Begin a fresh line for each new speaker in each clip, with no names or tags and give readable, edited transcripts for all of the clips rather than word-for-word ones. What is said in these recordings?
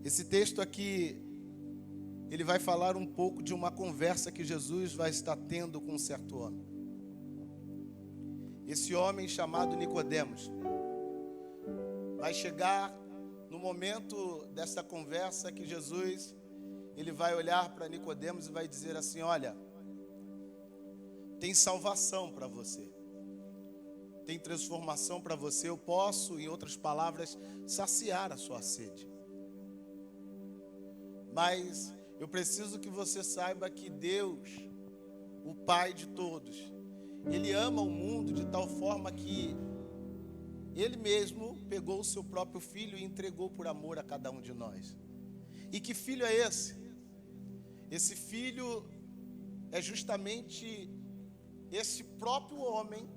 Esse texto aqui, ele vai falar um pouco de uma conversa que Jesus vai estar tendo com um certo homem. Esse homem chamado Nicodemos vai chegar no momento dessa conversa que Jesus, ele vai olhar para Nicodemos e vai dizer assim: olha, tem salvação para você, tem transformação para você, eu posso, em outras palavras, saciar a sua sede. Mas eu preciso que você saiba que Deus, o Pai de todos, Ele ama o mundo de tal forma que Ele mesmo pegou o seu próprio filho e entregou por amor a cada um de nós. E que filho é esse? Esse filho é justamente esse próprio homem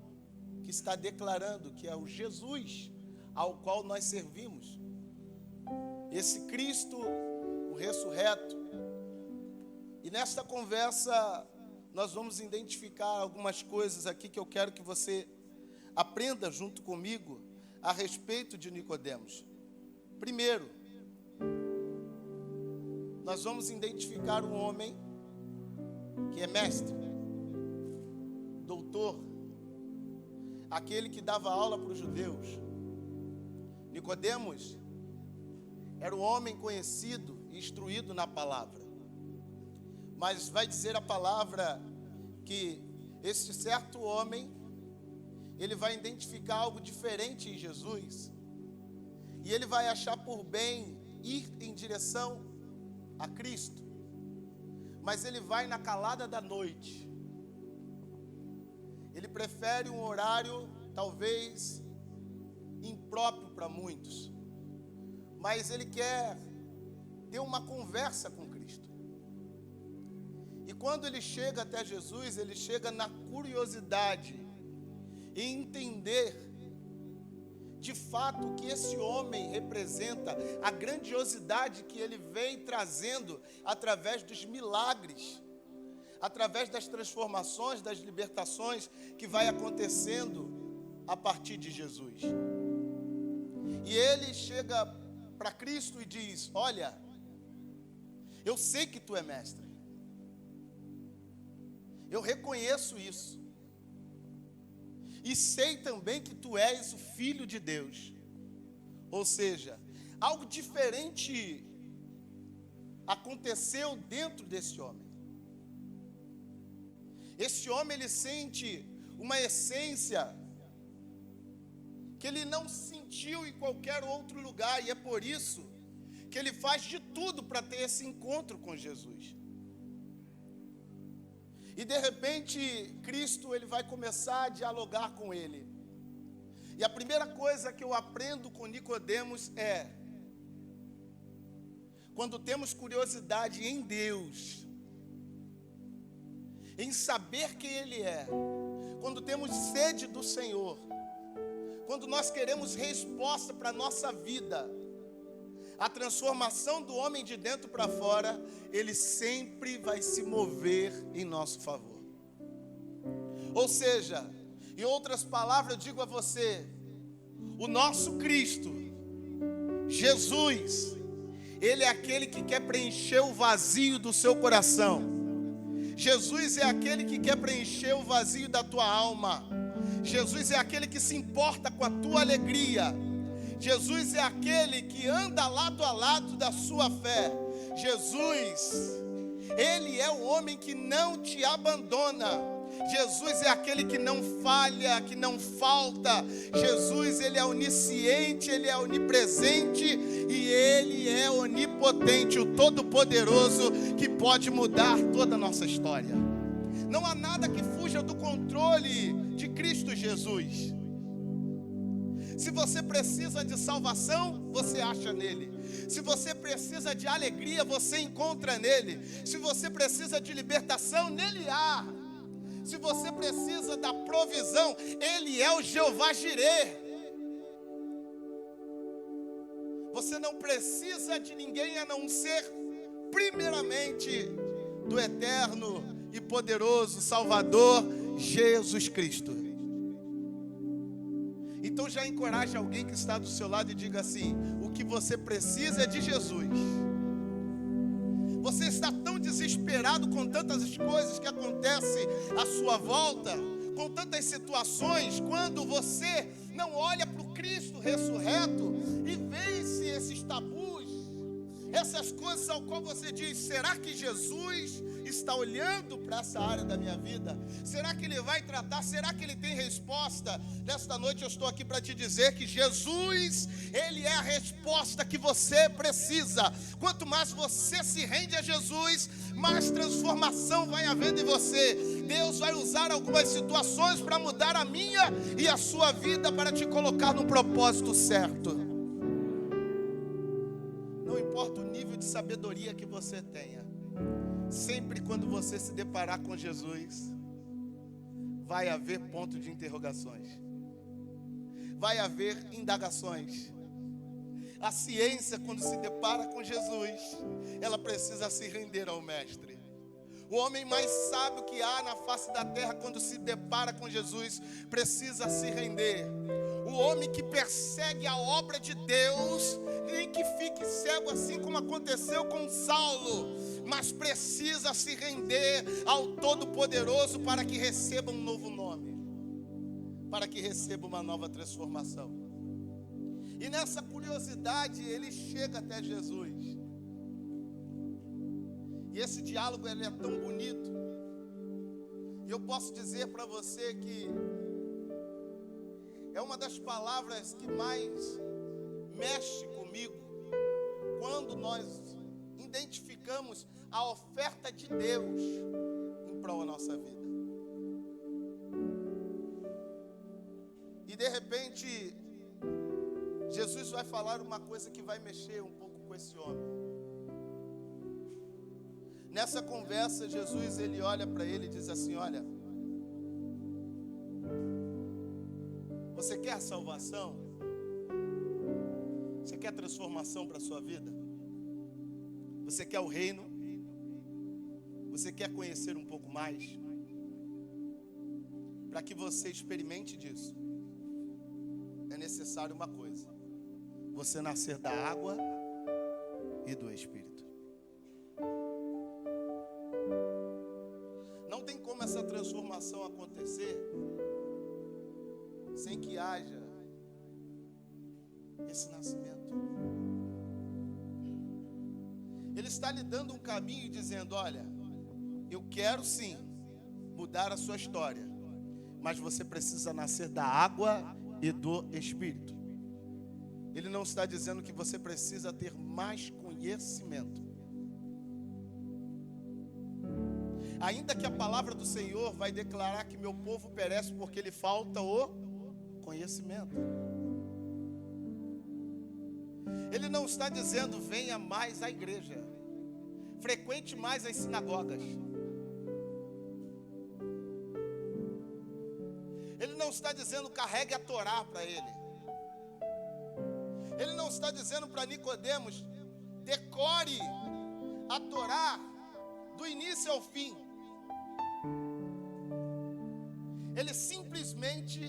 que está declarando que é o Jesus ao qual nós servimos. Esse Cristo, o ressurreto. E nesta conversa nós vamos identificar algumas coisas aqui que eu quero que você aprenda junto comigo a respeito de Nicodemos. Primeiro, nós vamos identificar um homem que é mestre, doutor, aquele que dava aula para os judeus. Nicodemos era um homem conhecido e instruído na palavra. Mas vai dizer a palavra que esse certo homem, ele vai identificar algo diferente em Jesus. E ele vai achar por bem ir em direção a Cristo. Mas ele vai na calada da noite. Ele prefere um horário talvez impróprio para muitos. Mas ele quer ter uma conversa com Cristo. E quando ele chega até Jesus, ele chega na curiosidade em entender de fato o que esse homem representa, a grandiosidade que ele vem trazendo através dos milagres, através das transformações, das libertações que vai acontecendo a partir de Jesus. E ele chega para Cristo e diz: olha, eu sei que tu é mestre. Eu reconheço isso. E sei também que tu és o Filho de Deus. Ou seja, algo diferente aconteceu dentro desse homem. Esse homem, ele sente uma essência que ele não sentiu em qualquer outro lugar. E é por isso que ele faz de tudo para ter esse encontro com Jesus. E de repente, Cristo, ele vai começar a dialogar com ele. E a primeira coisa que eu aprendo com Nicodemos é: quando temos curiosidade em Deus, em saber quem Ele é, quando temos sede do Senhor, quando nós queremos resposta para a nossa vida, a transformação do homem de dentro para fora, ele sempre vai se mover em nosso favor. Ou seja, em outras palavras, eu digo a você, o nosso Cristo, Jesus, Ele é aquele que quer preencher o vazio do seu coração. Jesus é aquele que quer preencher o vazio da tua alma. Jesus é aquele que se importa com a tua alegria. Jesus é aquele que anda lado a lado da sua fé. Jesus, Ele é o homem que não te abandona. Jesus é aquele que não falha, que não falta. Jesus, Ele é onisciente, Ele é onipresente e Ele é onipotente, o Todo-Poderoso, que pode mudar toda a nossa história. Não há nada que fuja do controle de Cristo Jesus. Se você precisa de salvação, você acha nele. Se você precisa de alegria, você encontra nele. Se você precisa de libertação, nele há. Se você precisa da provisão, ele é o Jeová Jireh. Você não precisa de ninguém a não ser, primeiramente, do eterno e poderoso Salvador, Jesus Cristo. Então já encoraje alguém que está do seu lado e diga assim: o que você precisa é de Jesus. Você está tão desesperado com tantas coisas que acontecem à sua volta, com tantas situações, quando você não olha para o Cristo ressurreto e vence esses tabus, essas coisas ao qual você diz: será que Jesus está olhando para essa área da minha vida? Será que Ele vai tratar? Será que Ele tem resposta? Nesta noite eu estou aqui para te dizer que Jesus, Ele é a resposta que você precisa. Quanto mais você se rende a Jesus, mais transformação vai havendo em você. Deus vai usar algumas situações para mudar a minha e a sua vida, para te colocar no propósito certo. Não importa o nível de sabedoria que você tenha, sempre quando você se deparar com Jesus, vai haver ponto de interrogações, vai haver indagações. A ciência, quando se depara com Jesus, ela precisa se render ao Mestre. O homem mais sábio que há na face da terra, quando se depara com Jesus, precisa se render. O homem que persegue a obra de Deus, nem que fique cego, assim como aconteceu com Saulo, mas precisa se render ao Todo-Poderoso para que receba um novo nome, para que receba uma nova transformação. E nessa curiosidade ele chega até Jesus. E esse diálogo ele é tão bonito. E eu posso dizer para você que é uma das palavras que mais mexe comigo quando nós identificamos a oferta de Deus em prol da nossa vida. E de repente, Jesus vai falar uma coisa que vai mexer um pouco com esse homem. Nessa conversa, Jesus ele olha para ele e diz assim: olha, você quer salvação? Você quer transformação para a sua vida? Você quer o reino? Você quer conhecer um pouco mais? Para que você experimente disso, é necessário uma coisa: você nascer da água e do Espírito. Não tem como essa transformação acontecer sem que haja esse nascimento. Ele está lhe dando um caminho, dizendo: olha, eu quero sim mudar a sua história, mas você precisa nascer da água e do Espírito. Ele não está dizendo que você precisa ter mais conhecimento. Ainda que a palavra do Senhor vai declarar que meu povo perece porque lhe falta o conhecimento. Ele não está dizendo venha mais à igreja, frequente mais as sinagogas. Ele não está dizendo carregue a Torá para ele. Ele não está dizendo para Nicodemos decore a Torá do início ao fim. Ele simplesmente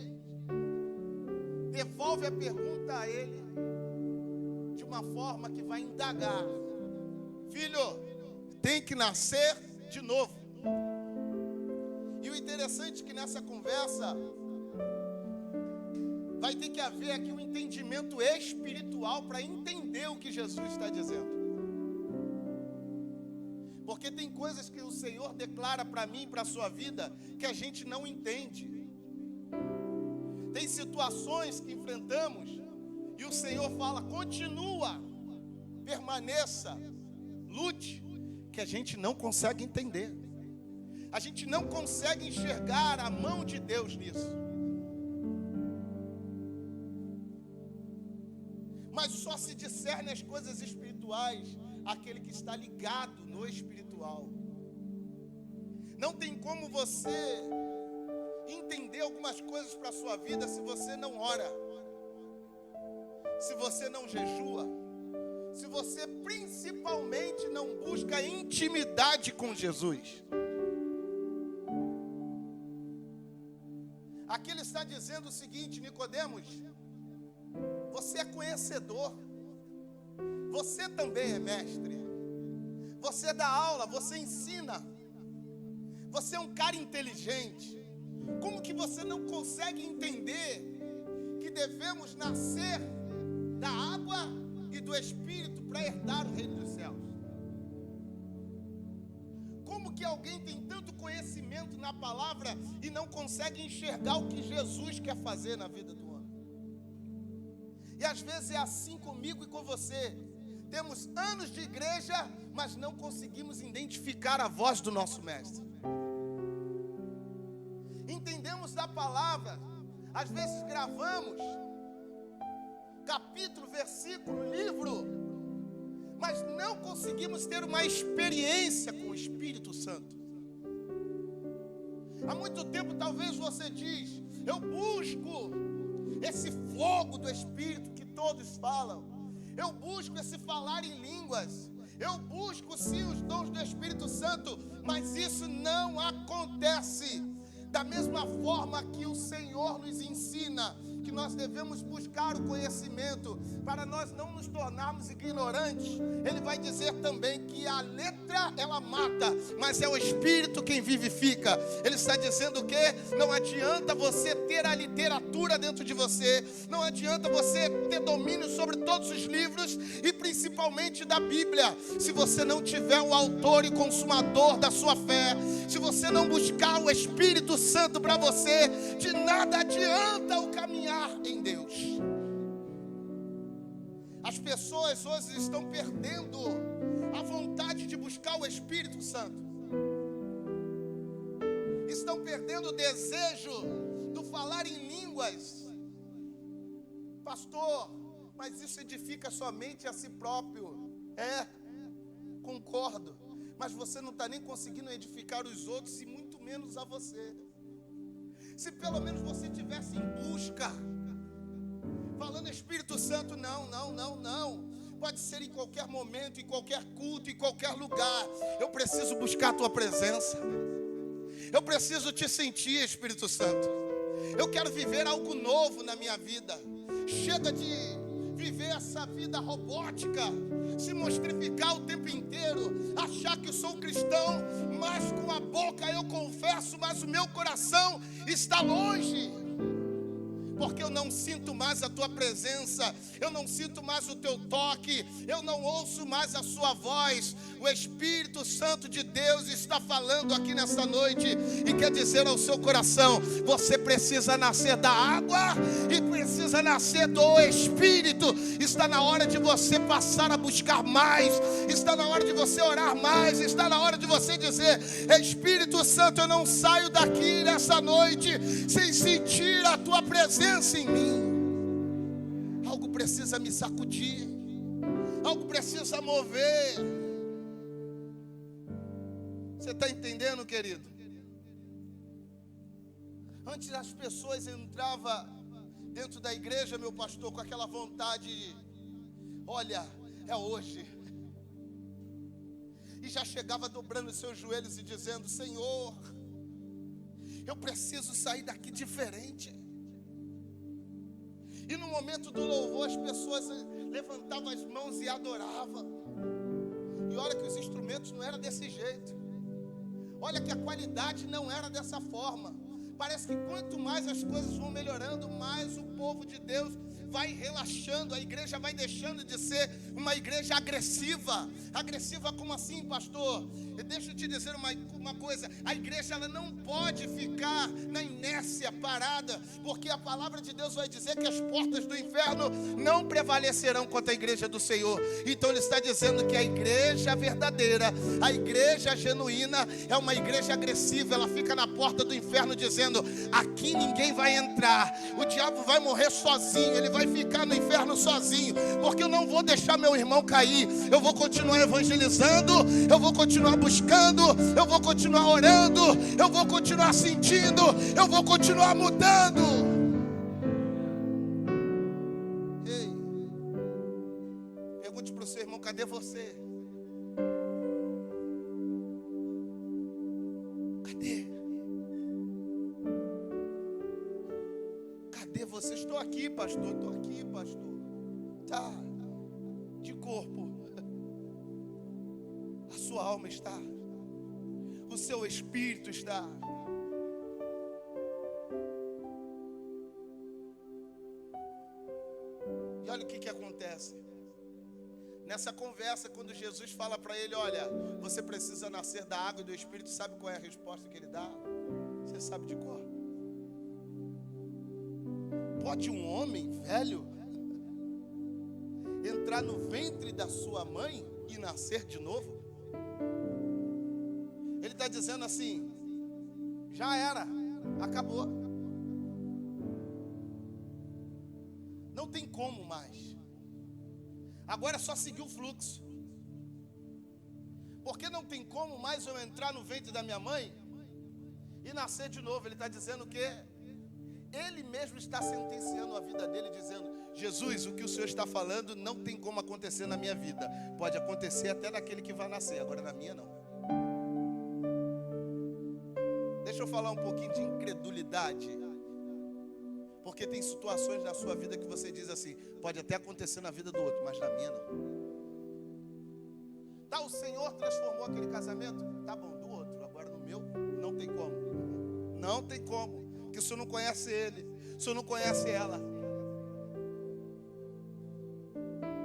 devolve a pergunta a ele de uma forma que vai indagar: filho, tem que nascer de novo. E o interessante é que nessa conversa vai ter que haver aqui um entendimento espiritual para entender o que Jesus está dizendo. Porque tem coisas que o Senhor declara para mim e para a sua vida que a gente não entende. Tem situações que enfrentamos e o Senhor fala: continua, permaneça, lute, que a gente não consegue entender. A gente não consegue enxergar a mão de Deus nisso. Mas só se discerne as coisas espirituais aquele que está ligado no espiritual. Não tem como você entender algumas coisas para a sua vida se você não ora, se você não jejua, se você principalmente não busca intimidade com Jesus. Aqui ele está dizendo o seguinte: Nicodemos, você é conhecedor, você também é mestre, você dá aula, você ensina, você é um cara inteligente. Como que você não consegue entender que devemos nascer da água e do Espírito para herdar o reino dos céus? Como que alguém tem tanto conhecimento na palavra e não consegue enxergar o que Jesus quer fazer na vida do homem? E às vezes é assim comigo e com você. Temos anos de igreja, mas não conseguimos identificar a voz do nosso mestre. Entendemos da palavra, às vezes gravamos capítulo, versículo, livro, mas não conseguimos ter uma experiência com o Espírito Santo. Há muito tempo talvez você diz: eu busco esse fogo do Espírito que todos falam, eu busco esse falar em línguas, eu busco sim os dons do Espírito Santo, mas isso não acontece da mesma forma que o Senhor nos ensina que nós devemos buscar o conhecimento para nós não nos tornarmos ignorantes. Ele vai dizer também que a letra ela mata, mas é o Espírito quem vivifica. Ele está dizendo que não adianta você ter a literatura dentro de você, não adianta você ter domínio sobre todos os livros e principalmente da Bíblia, se você não tiver o autor e consumador da sua fé, se você não buscar o Espírito Santo para você, de nada adianta o caminhar em Deus. As pessoas hoje estão perdendo a vontade de buscar o Espírito Santo, estão perdendo o desejo do falar em línguas. Pastor, mas isso edifica somente a si próprio. Concordo, mas você não está nem conseguindo edificar os outros e muito menos a você. Se pelo menos você estivesse em busca, falando Espírito Santo, não. Pode ser em qualquer momento, em qualquer culto, em qualquer lugar. Eu preciso buscar a tua presença. Eu preciso te sentir, Espírito Santo. Eu quero viver algo novo na minha vida. Chega de viver essa vida robótica, se monstrificar o tempo inteiro, achar que eu sou cristão, mas com a boca eu confesso, mas o meu coração está longe, porque eu não sinto mais a tua presença, eu não sinto mais o teu toque, eu não ouço mais a sua voz. O Espírito Santo de Deus está falando aqui nessa noite e quer dizer ao seu coração: você precisa nascer da água e precisa nascer do Espírito. Está na hora de você passar a buscar mais, está na hora de você orar mais, está na hora de você dizer: Espírito Santo, eu não saio daqui nessa noite sem sentir a tua presença em mim. Algo precisa me sacudir, algo precisa mover. Você está entendendo, querido? Antes as pessoas entravam dentro da igreja, meu pastor, com aquela vontade de: olha, é hoje. E já chegava dobrando os seus joelhos e dizendo: Senhor, eu preciso sair daqui diferente. E no momento do louvor as pessoas levantavam as mãos e adoravam. E olha que os instrumentos não eram desse jeito. Olha que a qualidade não era dessa forma. Parece que quanto mais as coisas vão melhorando, mais o povo de Deus vai relaxando. A igreja vai deixando de ser uma igreja agressiva. Agressiva como assim, pastor? Deixa eu te dizer uma coisa. A igreja ela não pode ficar na inércia, parada, porque a palavra de Deus vai dizer que as portas do inferno não prevalecerão contra a igreja do Senhor. Então ele está dizendo que a igreja verdadeira, a igreja genuína, é uma igreja agressiva. Ela fica na porta do inferno dizendo: aqui ninguém vai entrar, o diabo vai morrer sozinho, ele vai ficar no inferno sozinho, porque eu não vou deixar meu irmão cair. Eu vou continuar evangelizando, eu vou continuar buscando, eu vou continuar orando, eu vou continuar sentindo, eu vou continuar mudando. Ei, pergunte para o seu irmão: cadê você? Cadê? aqui, pastor, estou aqui, pastor. Tá, de corpo. A sua alma está. O seu espírito está. E olha o que acontece. Nessa conversa, quando Jesus fala para ele, olha, você precisa nascer da água e do Espírito, sabe qual é a resposta que ele dá? Você sabe de cor. Pode um homem velho entrar no ventre da sua mãe e nascer de novo? Ele está dizendo assim, já era, acabou. Não tem como mais. Agora é só seguir o fluxo. Porque não tem como mais eu entrar no ventre da minha mãe e nascer de novo. Ele está dizendo que ele mesmo está sentenciando a vida dele, dizendo, Jesus, o que o Senhor está falando não tem como acontecer na minha vida. Pode acontecer até naquele que vai nascer, agora na minha não. Deixa eu falar um pouquinho de incredulidade. Porque tem situações na sua vida que você diz assim, pode até acontecer na vida do outro, mas na minha não. Tá, o Senhor transformou aquele casamento? Tá bom, do outro. Agora no meu, não tem como. Não tem como. Porque o Senhor não conhece ele. O Senhor não conhece ela.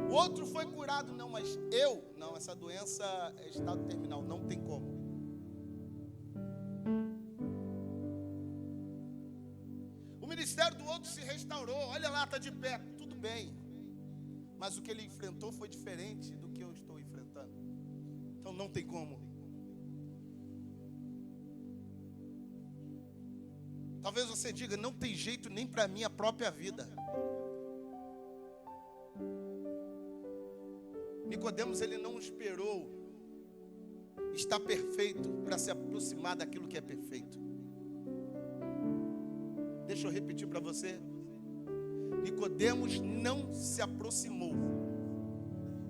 O outro foi curado. Não, mas não, essa doença é estado terminal. Não tem como. O ministério do outro se restaurou. Olha lá, está de pé. Tudo bem. Mas o que ele enfrentou foi diferente do que eu estou enfrentando. Então não tem como. Talvez você diga, não tem jeito nem para a minha própria vida. Nicodemos, ele não esperou estar perfeito para se aproximar daquilo que é perfeito. Deixa eu repetir para você. Nicodemos não se aproximou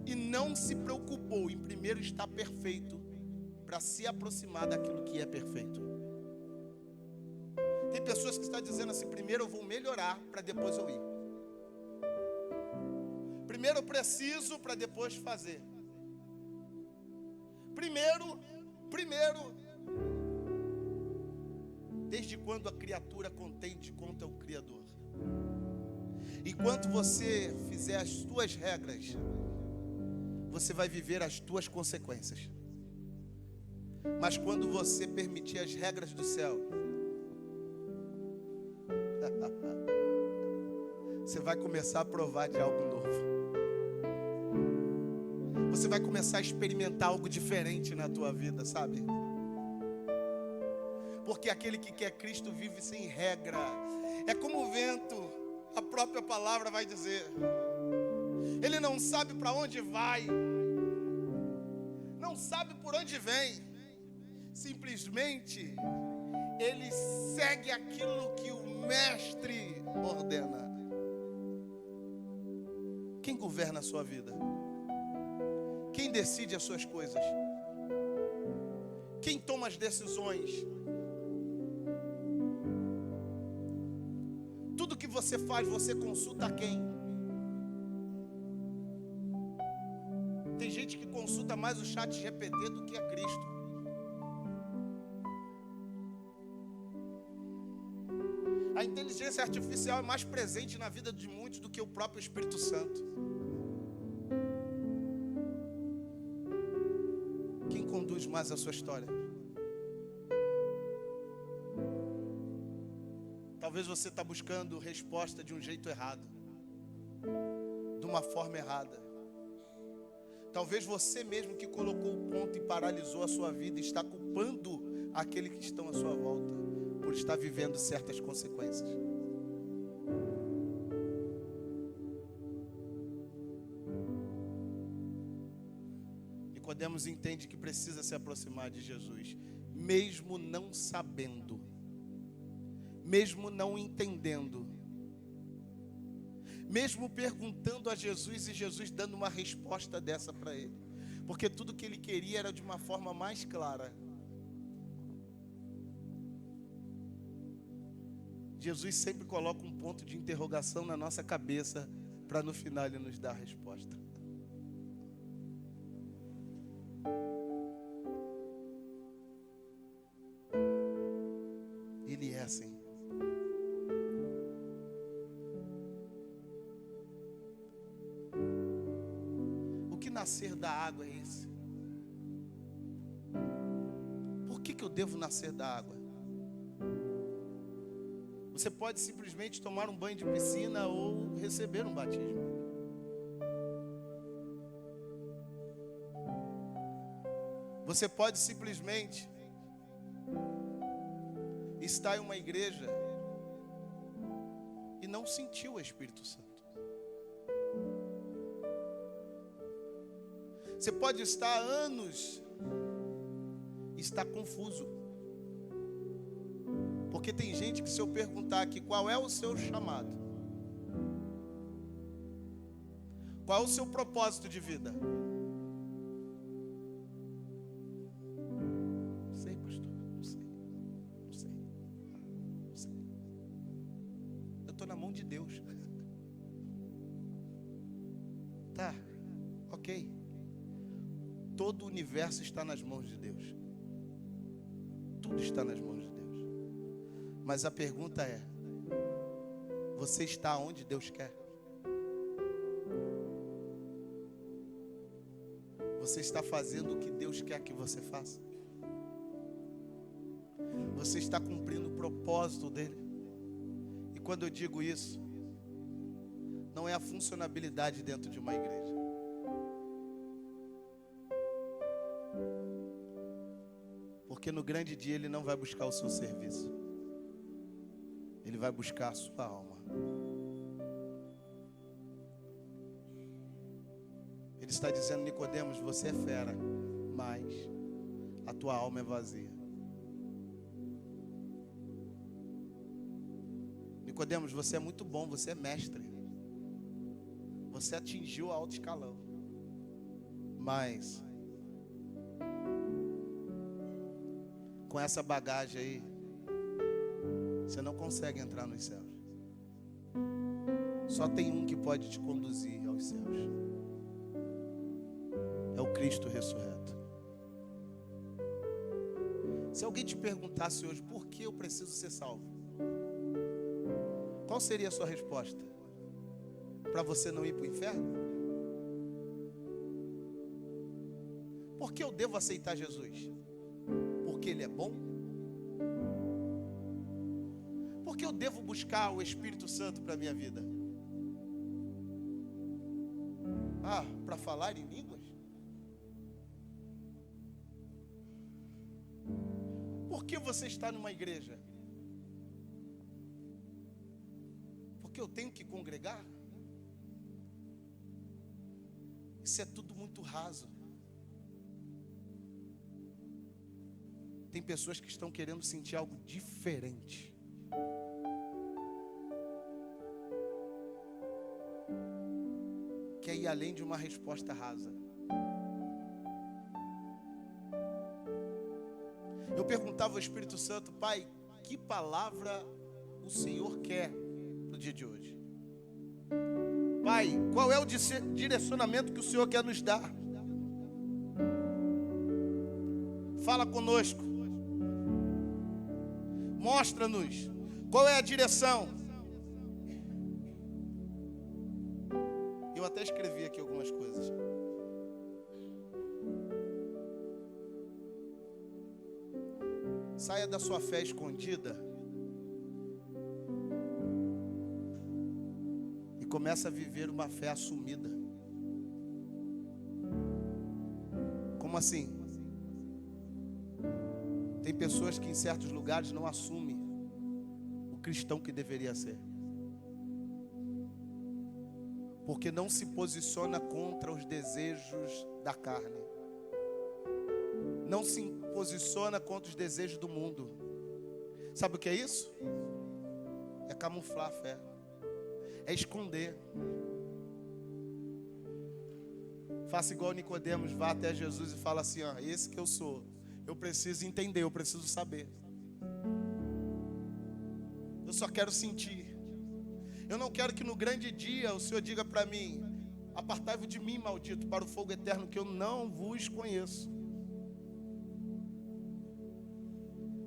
e não se preocupou em primeiro estar perfeito para se aproximar daquilo que é perfeito. Tem pessoas que estão dizendo assim, primeiro eu vou melhorar para depois eu ir. Primeiro eu preciso para depois fazer. Primeiro. Desde quando a criatura contende contra o Criador? Enquanto você fizer as tuas regras, você vai viver as tuas consequências. Mas quando você permitir as regras do céu, você vai começar a provar de algo novo. Você vai começar a experimentar algo diferente na tua vida, sabe? Porque aquele que quer Cristo vive sem regra. É como o vento, a própria palavra vai dizer. Ele não sabe para onde vai, não sabe por onde vem. Simplesmente ele segue aquilo que o mestre ordena. Quem governa a sua vida? Quem decide as suas coisas? Quem toma as decisões? Tudo que você faz, você consulta quem? Tem gente que consulta mais o chat GPT do que a Cristo. A inteligência artificial é mais presente na vida de muitos do que o próprio Espírito Santo. Quem conduz mais a sua história? Talvez você está buscando resposta de um jeito errado, de uma forma errada. Talvez você mesmo que colocou o ponto e paralisou a sua vida está culpando aqueles que estão à sua volta por estar vivendo certas consequências. Nicodemos entende que precisa se aproximar de Jesus, mesmo não sabendo, mesmo não entendendo, mesmo perguntando a Jesus e Jesus dando uma resposta dessa para ele, porque tudo que ele queria era de uma forma mais clara. Jesus sempre coloca um ponto de interrogação na nossa cabeça para no final Ele nos dar a resposta. Ele é assim. O que nascer da água é esse? Por que eu devo nascer da água? Você pode simplesmente tomar um banho de piscina ou receber um batismo. Você pode simplesmente estar em uma igreja e não sentir o Espírito Santo. Você pode estar há anos e estar confuso. Porque tem gente que, se eu perguntar aqui qual é o seu chamado, qual é o seu propósito de vida? Não sei, pastor, não sei. Eu estou na mão de Deus. Tá, ok. Todo o universo está nas mãos de Deus. Tudo está nas mãos de Deus. Mas a pergunta é: você está onde Deus quer? Você está fazendo o que Deus quer que você faça? Você está cumprindo o propósito dele? E quando eu digo isso, não é a funcionabilidade dentro de uma igreja. Porque no grande dia Ele não vai buscar o seu serviço. Ele vai buscar a sua alma. Ele está dizendo: Nicodemos, você é fera, mas a tua alma é vazia. Nicodemos, você é muito bom, você é mestre. Você atingiu alto escalão. Mas com essa bagagem aí, você não consegue entrar nos céus. Só tem um que pode te conduzir aos céus. É o Cristo ressurreto. Se alguém te perguntasse hoje: por que eu preciso ser salvo? Qual seria a sua resposta? Para você não ir para o inferno? Por que eu devo aceitar Jesus? Porque Ele é bom? Por que eu devo buscar o Espírito Santo para a minha vida? Para falar em línguas? Por que você está numa igreja? Porque eu tenho que congregar? Isso é tudo muito raso. Tem pessoas que estão querendo sentir algo diferente. Quer ir além de uma resposta rasa. Eu perguntava ao Espírito Santo: Pai, que palavra o Senhor quer no dia de hoje? Pai, qual é o direcionamento que o Senhor quer nos dar? Fala conosco. Mostra-nos qual é a direção. Eu até escrevi aqui algumas coisas. Saia da sua fé escondida e comece a viver uma fé assumida. Como assim? Tem pessoas que em certos lugares não assumem o cristão que deveria ser, porque não se posiciona contra os desejos da carne, não se posiciona contra os desejos do mundo. Sabe o que é isso? É camuflar a fé, é esconder. Faça igual Nicodemos, vá até Jesus e fala assim: esse que eu sou, eu preciso entender, eu preciso saber. Eu só quero sentir. Eu não quero que no grande dia o Senhor diga para mim: apartai-vos de mim, maldito, para o fogo eterno, que eu não vos conheço.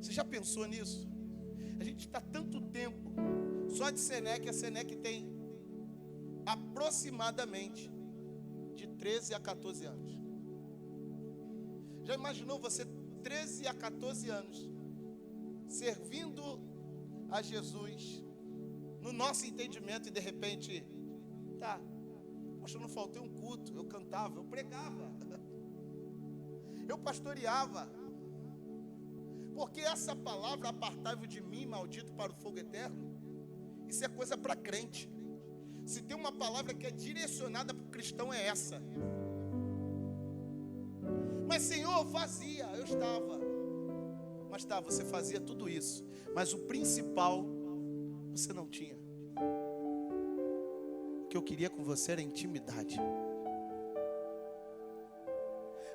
Você já pensou nisso? A gente está tanto tempo só de Senec. A Senec tem aproximadamente de 13 a 14 anos. Já imaginou você 13 a 14 anos servindo a Jesus, no nosso entendimento, e de repente, poxa, eu não faltei um culto, eu cantava, eu pregava, eu pastoreava, porque essa palavra, apartai-vos de mim, maldito, para o fogo eterno, isso é coisa para crente. Se tem uma palavra que é direcionada para o cristão, é essa. Mas Senhor, fazia, eu estava. Mas você fazia tudo isso, mas o principal você não tinha. O que eu queria com você era intimidade.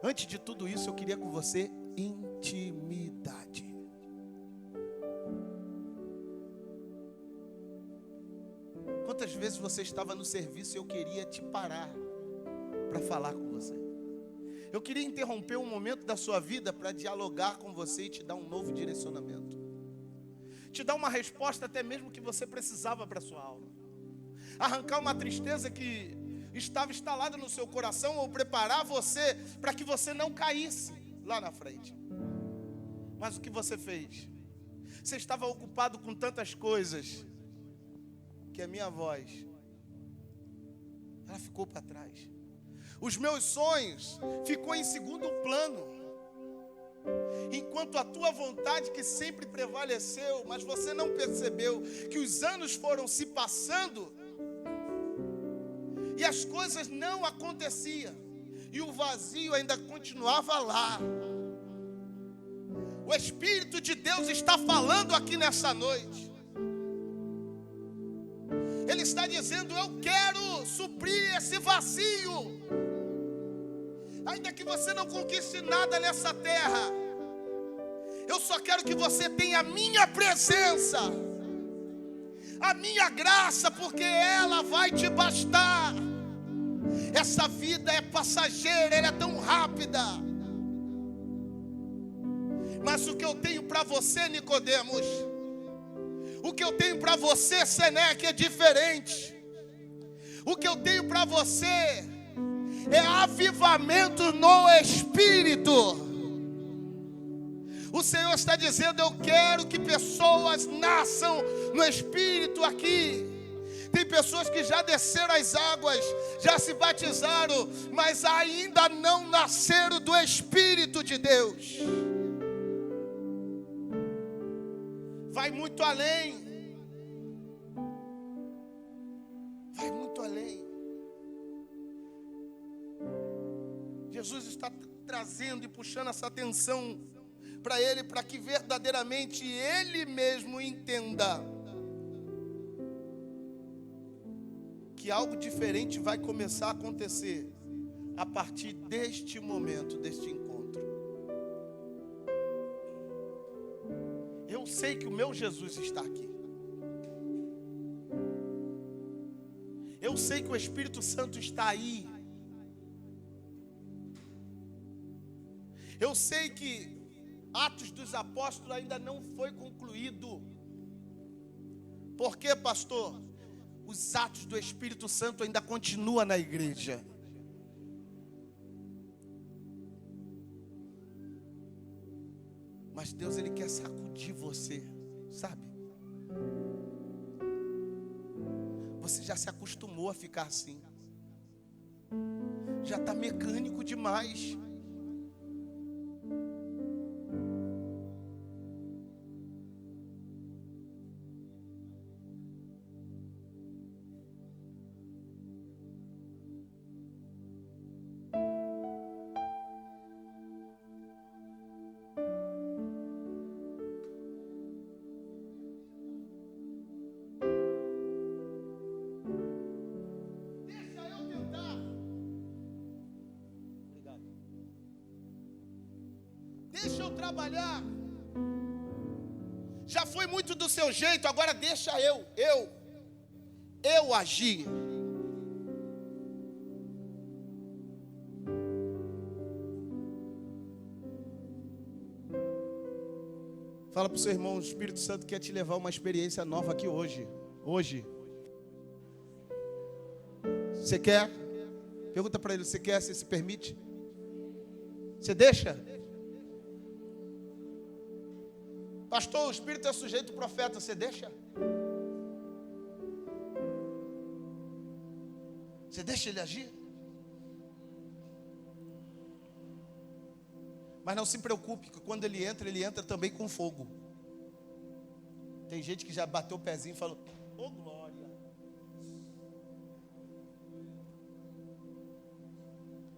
Antes de tudo isso, eu queria com você intimidade. Quantas vezes você estava no serviço e eu queria te parar para falar com você? Eu queria interromper um momento da sua vida para dialogar com você e te dar um novo direcionamento. Te dar uma resposta até mesmo que você precisava para a sua alma. Arrancar uma tristeza que estava instalada no seu coração, ou preparar você para que você não caísse lá na frente. Mas o que você fez? Você estava ocupado com tantas coisas que a minha voz, ela ficou para trás. Os meus sonhos ficou em segundo plano, enquanto a tua vontade, que sempre prevaleceu, mas você não percebeu que os anos foram se passando e as coisas não aconteciam, e o vazio ainda continuava lá. O Espírito de Deus está falando aqui nessa noite. Ele está dizendo: eu quero suprir esse vazio. Ainda que você não conquiste nada nessa terra, eu só quero que você tenha a minha presença, a minha graça, porque ela vai te bastar. Essa vida é passageira, ela é tão rápida. Mas o que eu tenho para você, Nicodemos, o que eu tenho para você, Senec, é diferente. O que eu tenho para você é avivamento no Espírito. O Senhor está dizendo: eu quero que pessoas nasçam no Espírito aqui. Tem pessoas que já desceram as águas, já se batizaram, mas ainda não nasceram do Espírito de Deus. Vai muito além. Vai muito além. Jesus está trazendo e puxando essa atenção para ele, para que verdadeiramente ele mesmo entenda que algo diferente vai começar a acontecer a partir deste momento, deste encontro. Eu sei que o meu Jesus está aqui. Eu sei que o Espírito Santo está aí. Eu sei que Atos dos Apóstolos ainda não foi concluído. Por quê, pastor? Os atos do Espírito Santo ainda continuam na igreja. Mas Deus, Ele quer sacudir você, sabe? Você já se acostumou a ficar assim. Já está mecânico demais. Deixa eu trabalhar. Já foi muito do seu jeito, agora deixa eu agir. Fala para o seu irmão, o Espírito Santo quer te levar a uma experiência nova aqui hoje. Hoje. Você quer? Pergunta para ele, você quer? Você se permite? Você deixa? Pastor, o Espírito é sujeito ao profeta, você deixa? Você deixa ele agir? Mas não se preocupe, que quando ele entra também com fogo. Tem gente que já bateu o pezinho e falou, ô glória.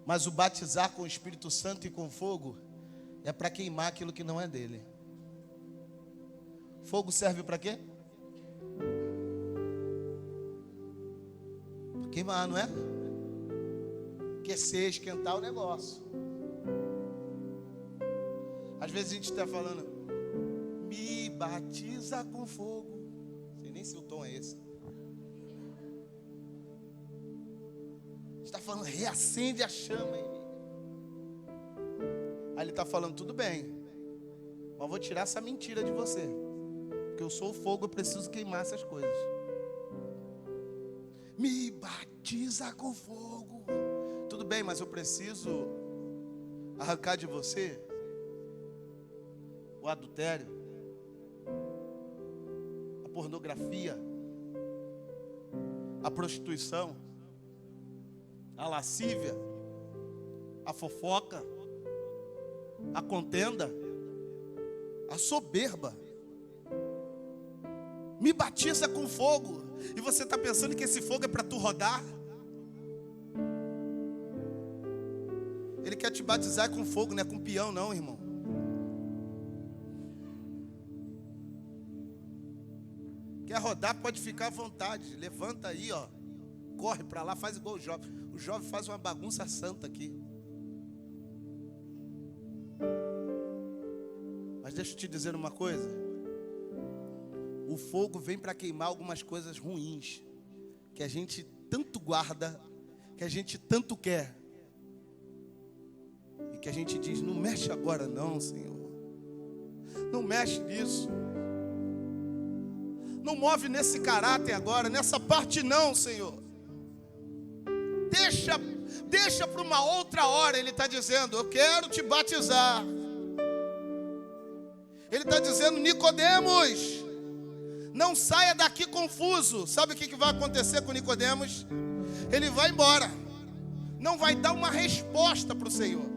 Mas o batizar com o Espírito Santo e com fogo é para queimar aquilo que não é dele. Fogo serve para quê? Para queimar, não é? Aquecer, esquentar o negócio. Às vezes a gente está falando, me batiza com fogo. Não sei nem se o tom é esse. A gente está falando, reacende a chama em mim. Aí ele está falando, tudo bem, mas vou tirar essa mentira de você. Porque eu sou o fogo, eu preciso queimar essas coisas. Me batiza com fogo. Tudo bem, mas eu preciso arrancar de você o adultério, a pornografia, a prostituição, a lascívia, a fofoca, a contenda, a soberba. Me batiza com fogo. E você está pensando que esse fogo é para tu rodar? Ele quer te batizar com fogo, não é com peão não, irmão. Quer rodar, pode ficar à vontade. Levanta aí, ó. Corre para lá, faz igual o jovem. O jovem faz uma bagunça santa aqui. Mas deixa eu te dizer uma coisa. O fogo vem para queimar algumas coisas ruins, que a gente tanto guarda, que a gente tanto quer. E que a gente diz, não mexe agora não, Senhor. Não mexe nisso. Não move nesse caráter agora, nessa parte não, Senhor. Deixa para uma outra hora. Ele está dizendo, eu quero te batizar. Ele está dizendo, Nicodemos, não saia daqui confuso. Sabe o que vai acontecer com Nicodemos? Ele vai embora. Não vai dar uma resposta para o Senhor.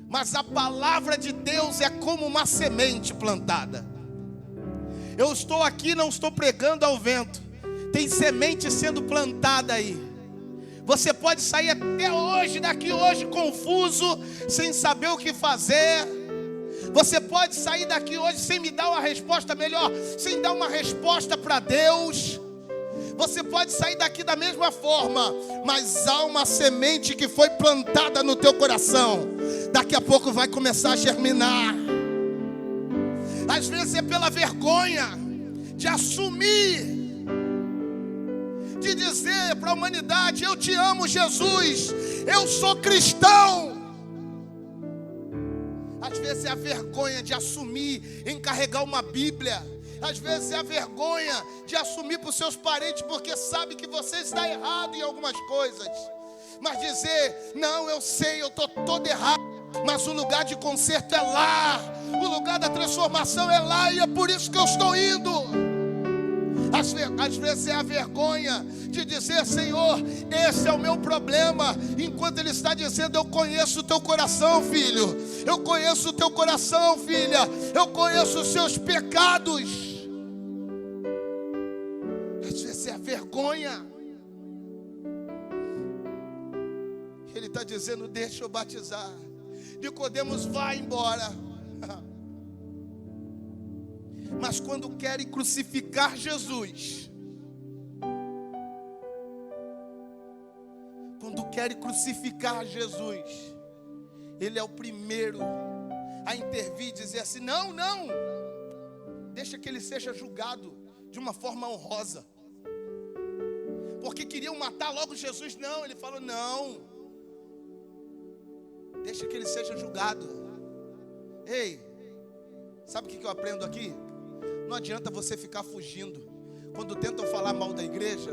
Mas a palavra de Deus é como uma semente plantada. Eu estou aqui, não estou pregando ao vento. Tem semente sendo plantada aí. Você pode sair até hoje, daqui hoje, confuso, sem saber o que fazer. Você pode sair daqui hoje sem me dar uma resposta melhor, sem dar uma resposta para Deus. Você pode sair daqui da mesma forma, mas há uma semente que foi plantada no teu coração. Daqui a pouco vai começar a germinar. Às vezes é pela vergonha de assumir, de dizer para a humanidade, eu te amo, Jesus, eu sou cristão. Às vezes é a vergonha de assumir, encarregar uma Bíblia. Às vezes é a vergonha de assumir para os seus parentes, porque sabe que você está errado em algumas coisas. Mas dizer, não, eu sei, eu estou todo errado, mas o lugar de conserto é lá, o lugar da transformação é lá, e é por isso que eu estou indo. Às vezes é a vergonha de dizer, Senhor, esse é o meu problema, enquanto Ele está dizendo, eu conheço o teu coração, filho, eu conheço o teu coração, filha, eu conheço os seus pecados. Às vezes é a vergonha. Ele está dizendo, deixa eu batizar. Nicodemos, vai embora. Mas quando querem crucificar Jesus, Ele é o primeiro a intervir e dizer assim, não, deixa que ele seja julgado de uma forma honrosa. Porque queriam matar logo Jesus. Não, ele falou, não. Deixa que ele seja julgado. Ei, sabe o que eu aprendo aqui? Não adianta você ficar fugindo. Quando tentam falar mal da igreja,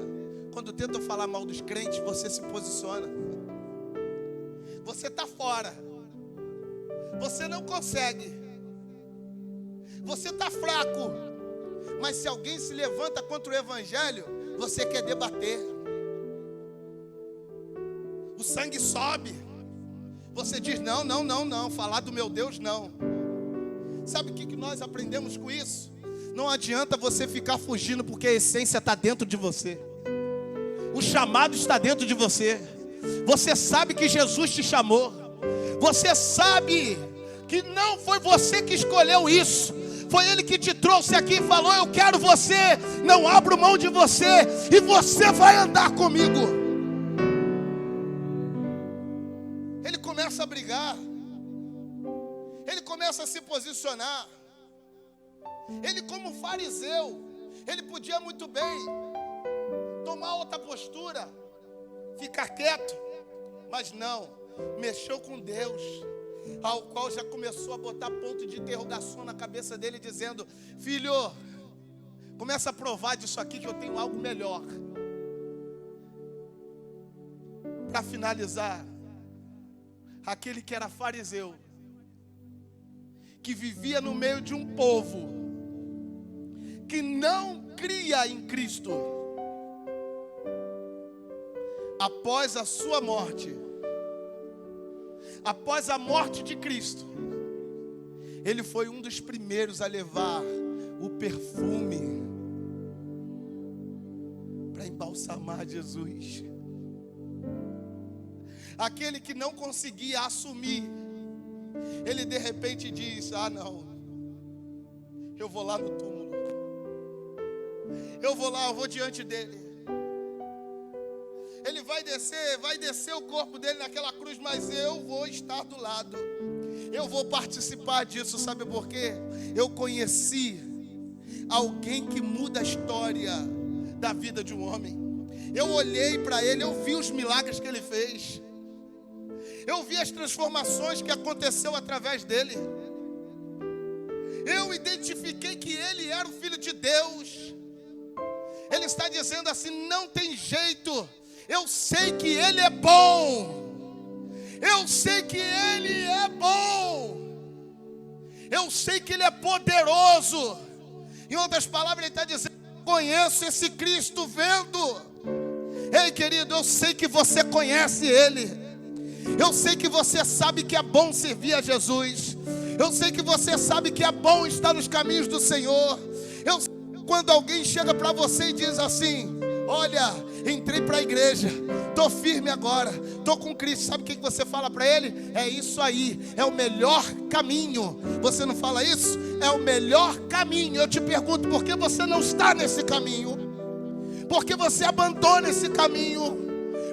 quando tentam falar mal dos crentes, você se posiciona. Você está fora. Você não consegue. Você está fraco. Mas se alguém se levanta contra o evangelho, você quer debater. O sangue sobe. Você diz, não, falar do meu Deus não. Sabe o que nós aprendemos com isso? Não adianta você ficar fugindo, porque a essência está dentro de você. O chamado está dentro de você. Você sabe que Jesus te chamou. Você sabe que não foi você que escolheu isso. Foi Ele que te trouxe aqui e falou, eu quero você, não abro mão de você, e você vai andar comigo. Ele começa a brigar. Ele começa a se posicionar. Ele, como fariseu, ele podia muito bem tomar outra postura, ficar quieto, mas não, mexeu com Deus, ao qual já começou a botar ponto de interrogação na cabeça dele, dizendo, filho, começa a provar disso aqui que eu tenho algo melhor. Para finalizar, aquele que era fariseu, que vivia no meio de um povo que não cria em Cristo, após a sua morte, após a morte de Cristo, ele foi um dos primeiros a levar o perfume para embalsamar Jesus. Aquele que não conseguia assumir, ele de repente diz, não, eu vou lá no túmulo, eu vou diante dele. Ele vai descer o corpo dele naquela cruz, mas eu vou estar do lado. Eu vou participar disso, sabe por quê? Eu conheci alguém que muda a história da vida de um homem. Eu olhei para ele, eu vi os milagres que ele fez. Eu vi as transformações que aconteceu através dele. Eu identifiquei que ele era o Filho de Deus. Ele está dizendo assim, não tem jeito. Eu sei que Ele é bom. Eu sei que Ele é bom. Eu sei que Ele é poderoso. Em outras palavras, Ele está dizendo, conheço esse Cristo vendo. Ei, querido, eu sei que você conhece Ele. Eu sei que você sabe que é bom servir a Jesus. Eu sei que você sabe que é bom estar nos caminhos do Senhor. Eu sei que quando alguém chega para você e diz assim, olha, entrei para a igreja, estou firme agora, estou com Cristo. Sabe o que você fala para ele? É isso aí, é o melhor caminho. Você não fala isso? É o melhor caminho. Eu te pergunto, por que você não está nesse caminho? Por que você abandona esse caminho?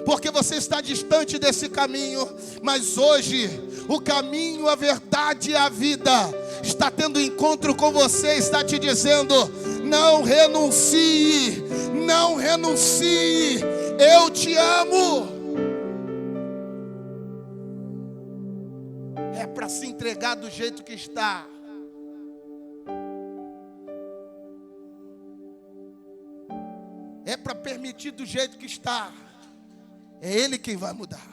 Porque você está distante desse caminho. Mas hoje, o caminho, a verdade e a vida está tendo encontro com você, está te dizendo, não renuncie, não renuncie, eu te amo. É para se entregar do jeito que está. É para permitir do jeito que está. É Ele quem vai mudar.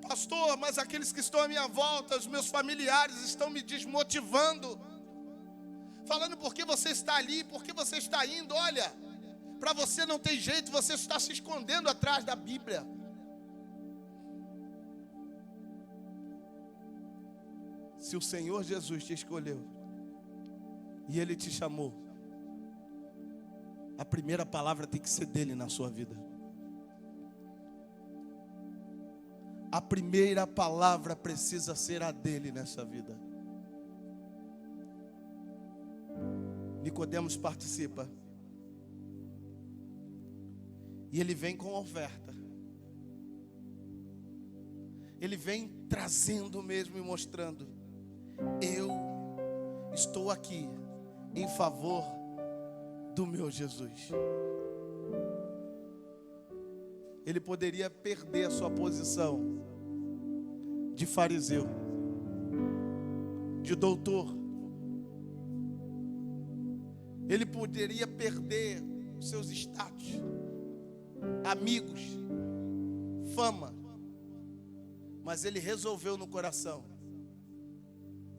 Pastor, mas aqueles que estão à minha volta, os meus familiares estão me desmotivando, falando por que você está ali, por que você está indo. Olha, para você não tem jeito, você está se escondendo atrás da Bíblia. Se o Senhor Jesus te escolheu e Ele te chamou, a primeira palavra tem que ser dele na sua vida. A primeira palavra precisa ser a dele nessa vida. Nicodemos participa. E ele vem com oferta. Ele vem trazendo mesmo e mostrando. Eu estou aqui em favor do meu Jesus. Ele poderia perder a sua posição de fariseu, de doutor. Ele poderia perder os seus status, amigos, fama. Mas ele resolveu no coração: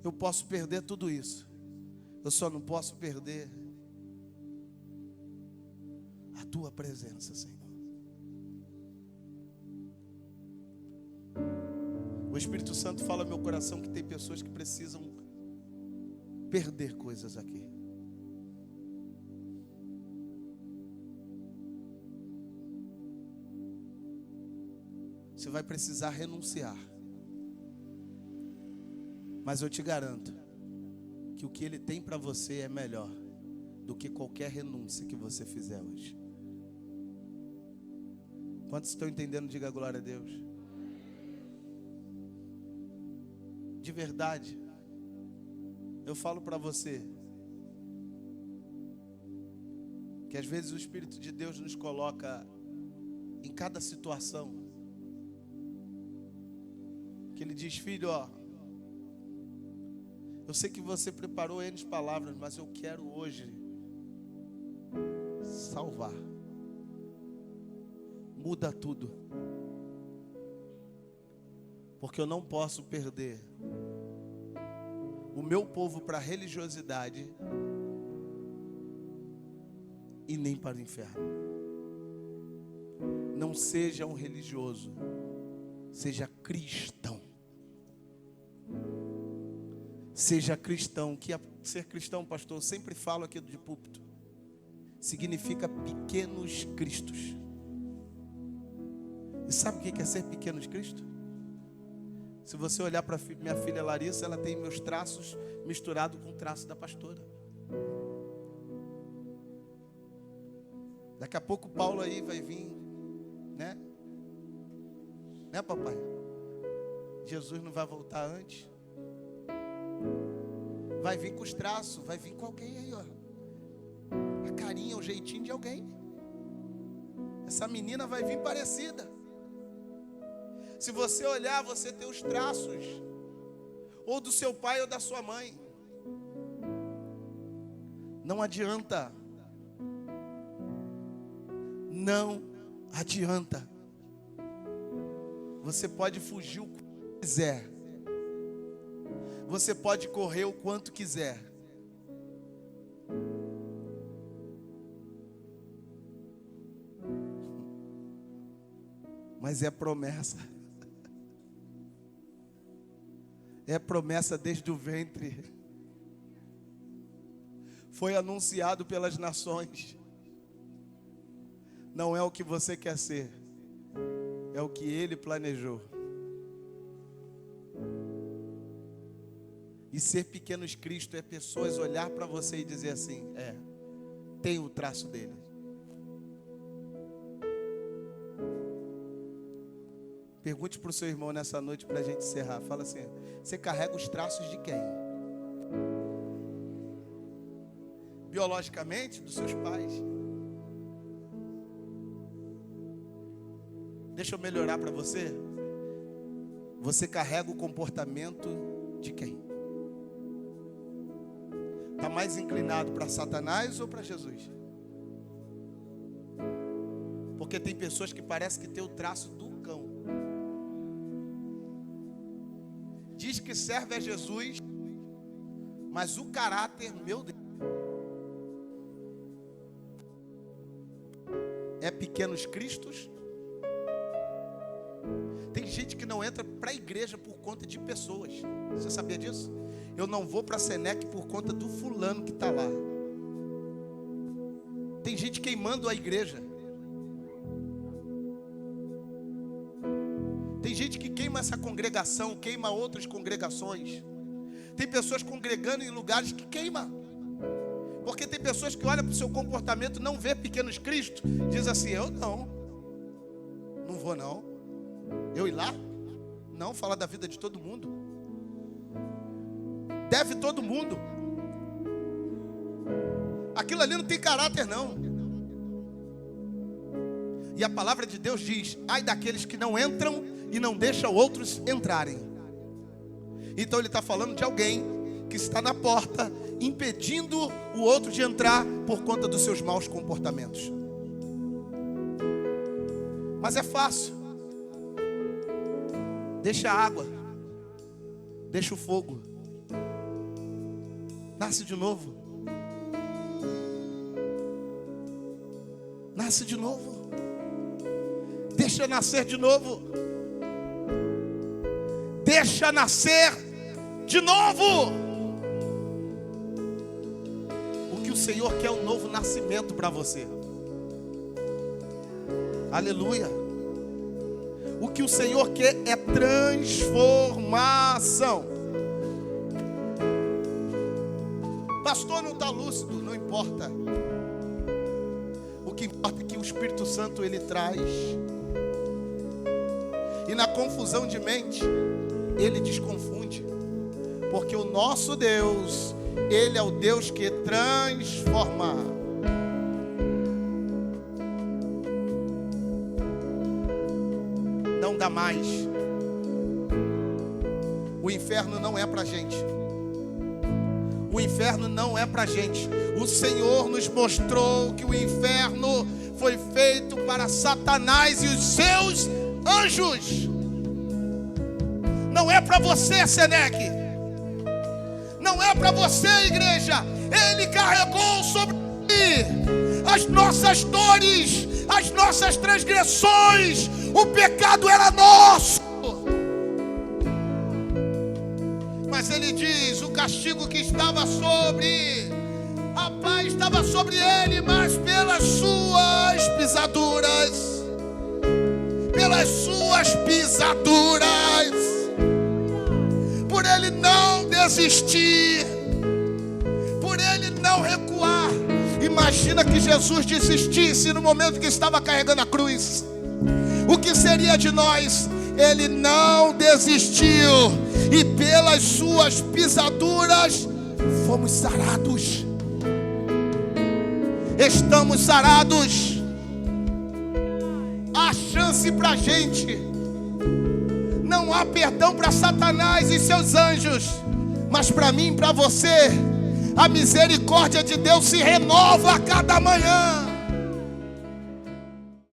eu posso perder tudo isso, eu só não posso perder a tua presença, Senhor. O Espírito Santo fala no meu coração que tem pessoas que precisam perder coisas aqui. Você vai precisar renunciar. Mas eu te garanto que o que Ele tem para você é melhor do que qualquer renúncia que você fizer hoje. Quantos estão entendendo? Diga glória a Deus. De verdade, eu falo para você que às vezes o Espírito de Deus nos coloca em cada situação que Ele diz: filho, ó, eu sei que você preparou N palavras, mas eu quero hoje salvar. Muda tudo, porque eu não posso perder o meu povo para a religiosidade e nem para o inferno. Não seja um religioso, seja cristão. Seja cristão. Que ser cristão, pastor, eu sempre falo aqui de púlpito, significa pequenos cristos. E sabe o que é ser pequenos cristos? Se você olhar para minha filha Larissa, ela tem meus traços misturados com o traço da pastora. Daqui a pouco o Paulo aí vai vir, né? Né, papai? Jesus não vai voltar antes. Vai vir com os traços, vai vir com alguém aí, ó. A carinha, o jeitinho de alguém. Essa menina vai vir parecida. Se você olhar, você tem os traços, ou do seu pai ou da sua mãe. Não adianta. Não adianta. Você pode fugir o quanto quiser. Você pode correr o quanto quiser. Mas é promessa. É promessa desde o ventre. Foi anunciado pelas nações. Não é o que você quer ser, é o que Ele planejou. E ser pequenos Cristo é pessoas olhar para você e dizer assim: tem o traço dele. Pergunte para o seu irmão nessa noite para a gente encerrar. Fala assim: você carrega os traços de quem? Biologicamente, dos seus pais? Deixa eu melhorar para você. Você carrega o comportamento de quem? Está mais inclinado para Satanás ou para Jesus? Porque tem pessoas que parecem que tem o traço do cão. Diz que serve a Jesus, mas o caráter, meu Deus, é pequenos cristos. Tem gente que não entra para a igreja por conta de pessoas. Você sabia disso? Eu não vou para a Senec por conta do fulano que está lá. Tem gente queimando a igreja. Tem gente que queima essa congregação, queima outras congregações. Tem pessoas congregando em lugares que queima. Porque tem pessoas que olham para o seu comportamento, não vê pequenos Cristo, diz assim: eu não vou não. Eu ir lá? Não, falar da vida de todo mundo. Deve todo mundo. Aquilo ali não tem caráter, não. E a palavra de Deus diz: ai daqueles que não entram e não deixam outros entrarem. Então ele está falando de alguém que está na porta, impedindo o outro de entrar por conta dos seus maus comportamentos. Mas é fácil. Deixa a água, deixa o fogo, nasce de novo. Nasce de novo. Deixa nascer de novo. Deixa nascer de novo. O que o Senhor quer é um novo nascimento para você. Aleluia. O que o Senhor quer é transformação. Pastor, não está lúcido, não importa. O que importa é que o Espírito Santo ele traz. E na confusão de mente, ele desconfunde. Porque o nosso Deus, ele é o Deus que transforma. Não dá mais. O inferno não é pra gente. O inferno não é pra gente. O Senhor nos mostrou que o inferno foi feito para Satanás e os seus anjos. Não é para você, Seneque. Não é para você, igreja. Ele carregou sobre si as nossas dores, as nossas transgressões. O pecado era nosso. Mas ele diz: o castigo que estava sobre, a paz estava sobre ele, mas pelas suas pisaduras, por ele não desistir, por ele não recuar. Imagina que Jesus desistisse no momento que estava carregando a cruz. O que seria de nós? Ele não desistiu, e pelas suas pisaduras fomos sarados. Estamos sarados. Há chance para a gente. Não há perdão para Satanás e seus anjos, mas para mim e para você, a misericórdia de Deus se renova a cada manhã.